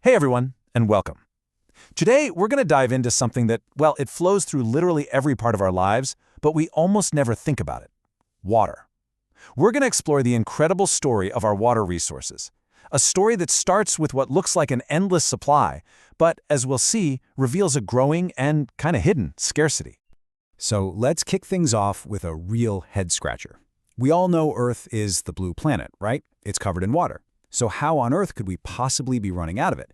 Hey everyone, and welcome. Today, we're going to dive into something that, well, it flows through literally every part of our lives, but we almost never think about it. Water. We're going to explore the incredible story of our water resources. A story that starts with what looks like an endless supply, but, as we'll see, reveals a growing and kind of hidden scarcity. So let's kick things off with a real head-scratcher. We all know Earth is the blue planet, right? It's covered in water. So how on earth could we possibly be running out of it?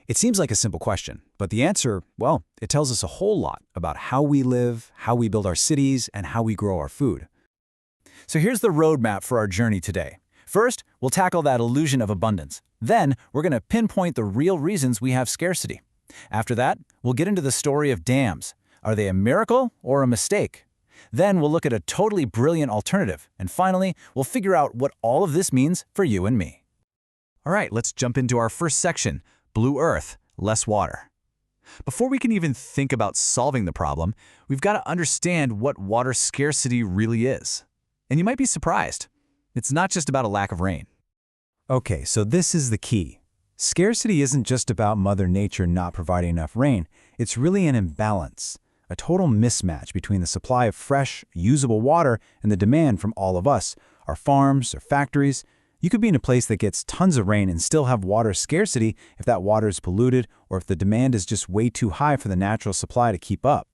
It seems like a simple question, but the answer, well, it tells us a whole lot about how we live, how we build our cities, and how we grow our food. So here's the roadmap for our journey today. First, we'll tackle that illusion of abundance. Then, we're going to pinpoint the real reasons we have scarcity. After that, we'll get into the story of dams. Are they a miracle or a mistake? Then we'll look at a totally brilliant alternative. And finally, we'll figure out what all of this means for you and me. All right, let's jump into our first section, Blue Earth, less water. Before we can even think about solving the problem, we've got to understand what water scarcity really is. And you might be surprised. It's not just about a lack of rain. Okay, so this is the key. Scarcity isn't just about Mother Nature not providing enough rain. It's really an imbalance, a total mismatch between the supply of fresh, usable water and the demand from all of us, our farms, our factories. You could be in a place that gets tons of rain and still have water scarcity if that water is polluted or if the demand is just way too high for the natural supply to keep up.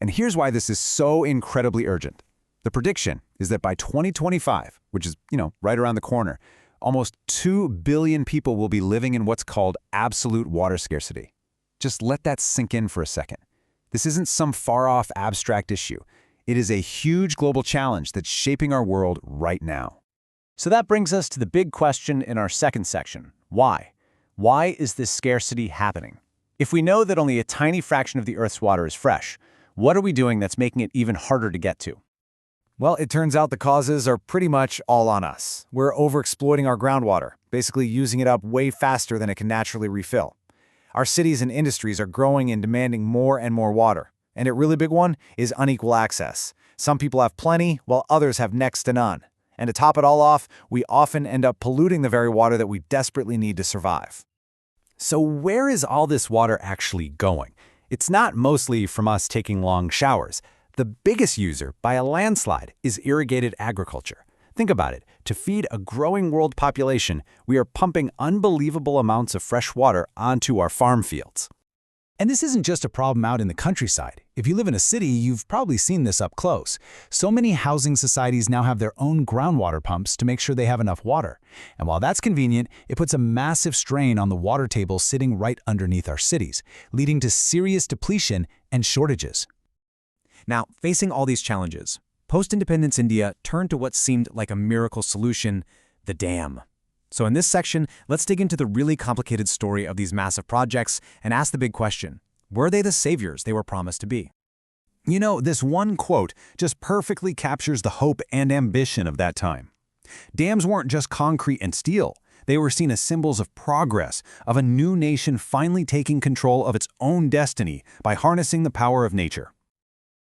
And here's why this is so incredibly urgent. The prediction is that by 2025, which is, right around the corner, almost 2 billion people will be living in what's called absolute water scarcity. Just let that sink in for a second. This isn't some far-off abstract issue. It is a huge global challenge that's shaping our world right now. So that brings us to the big question in our second section. Why? Why is this scarcity happening? If we know that only a tiny fraction of the Earth's water is fresh, what are we doing that's making it even harder to get to? Well, it turns out the causes are pretty much all on us. We're overexploiting our groundwater, basically using it up way faster than it can naturally refill. Our cities and industries are growing and demanding more and more water. And a really big one is unequal access. Some people have plenty, while others have next to none. And to top it all off, we often end up polluting the very water that we desperately need to survive. So where is all this water actually going? It's not mostly from us taking long showers. The biggest user, by a landslide, is irrigated agriculture. Think about it. To feed a growing world population, we are pumping unbelievable amounts of fresh water onto our farm fields. And this isn't just a problem out in the countryside. If you live in a city, you've probably seen this up close. So many housing societies now have their own groundwater pumps to make sure they have enough water. And while that's convenient, it puts a massive strain on the water table sitting right underneath our cities, leading to serious depletion and shortages. Now, facing all these challenges, post-independence India turned to what seemed like a miracle solution, the dam. So in this section, let's dig into the really complicated story of these massive projects and ask the big question, were they the saviors they were promised to be? This one quote just perfectly captures the hope and ambition of that time. Dams weren't just concrete and steel. They were seen as symbols of progress, of a new nation finally taking control of its own destiny by harnessing the power of nature.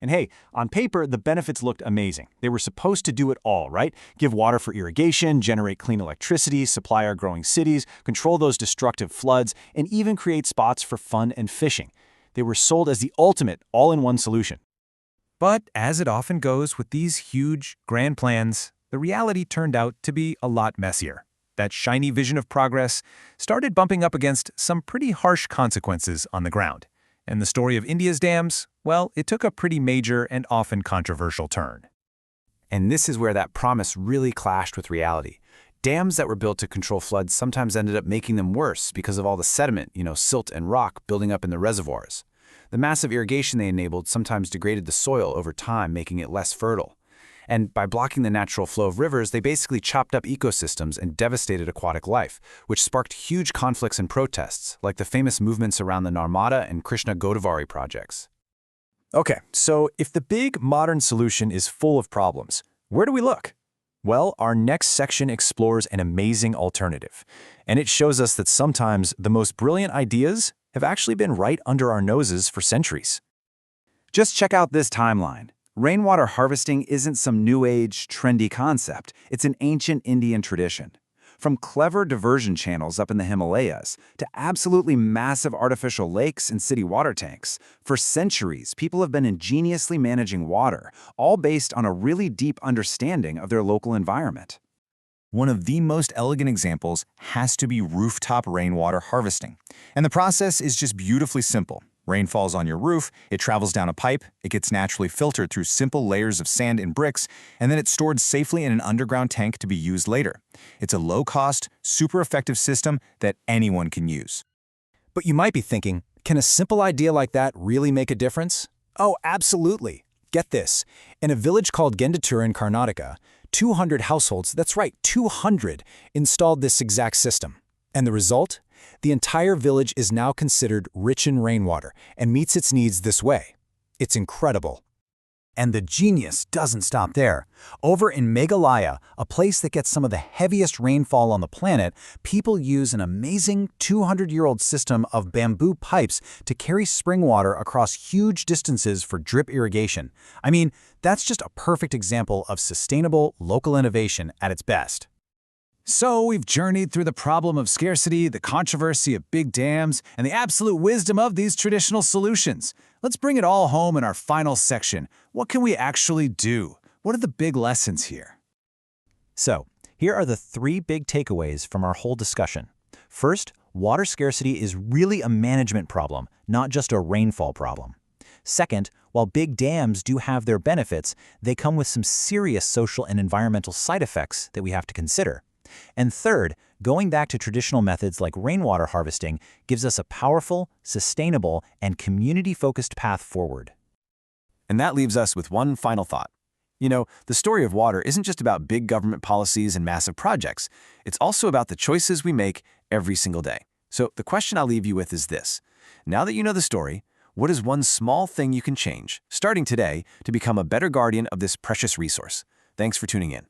And hey, on paper, the benefits looked amazing. They were supposed to do it all, right? Give water for irrigation, generate clean electricity, supply our growing cities, control those destructive floods, and even create spots for fun and fishing. They were sold as the ultimate all-in-one solution. But as it often goes with these huge, grand plans, the reality turned out to be a lot messier. That shiny vision of progress started bumping up against some pretty harsh consequences on the ground. And the story of India's dams, well, it took a pretty major and often controversial turn. And this is where that promise really clashed with reality. Dams that were built to control floods sometimes ended up making them worse because of all the sediment, silt and rock building up in the reservoirs. The massive irrigation they enabled sometimes degraded the soil over time, making it less fertile. And by blocking the natural flow of rivers, they basically chopped up ecosystems and devastated aquatic life, which sparked huge conflicts and protests, like the famous movements around the Narmada and Krishna Godavari projects. Okay, so if the big modern solution is full of problems, where do we look? Well, our next section explores an amazing alternative, and it shows us that sometimes the most brilliant ideas have actually been right under our noses for centuries. Just check out this timeline. Rainwater harvesting isn't some new age, trendy concept. It's an ancient Indian tradition. From clever diversion channels up in the Himalayas to absolutely massive artificial lakes and city water tanks, for centuries, people have been ingeniously managing water, all based on a really deep understanding of their local environment. One of the most elegant examples has to be rooftop rainwater harvesting. And the process is just beautifully simple. Rain falls on your roof, it travels down a pipe, it gets naturally filtered through simple layers of sand and bricks, and then it's stored safely in an underground tank to be used later. It's a low-cost, super effective system that anyone can use. But you might be thinking, can a simple idea like that really make a difference? Oh, absolutely. Get this. In a village called Gendatura in Karnataka, 200 households, that's right, 200, installed this exact system. And the result? The entire village is now considered rich in rainwater and meets its needs this way. It's incredible. And the genius doesn't stop there. Over in Meghalaya, a place that gets some of the heaviest rainfall on the planet, people use an amazing 200-year-old system of bamboo pipes to carry spring water across huge distances for drip irrigation. I mean, that's just a perfect example of sustainable local innovation at its best. So we've journeyed through the problem of scarcity, the controversy of big dams, and the absolute wisdom of these traditional solutions. Let's bring it all home in our final section. What can we actually do? What are the big lessons here? So, here are the 3 big takeaways from our whole discussion. First, water scarcity is really a management problem, not just a rainfall problem. Second, while big dams do have their benefits, they come with some serious social and environmental side effects that we have to consider. And third, going back to traditional methods like rainwater harvesting gives us a powerful, sustainable, and community-focused path forward. And that leaves us with one final thought. You know, the story of water isn't just about big government policies and massive projects. It's also about the choices we make every single day. So the question I'll leave you with is this. Now that you know the story, what is one small thing you can change, starting today, to become a better guardian of this precious resource? Thanks for tuning in.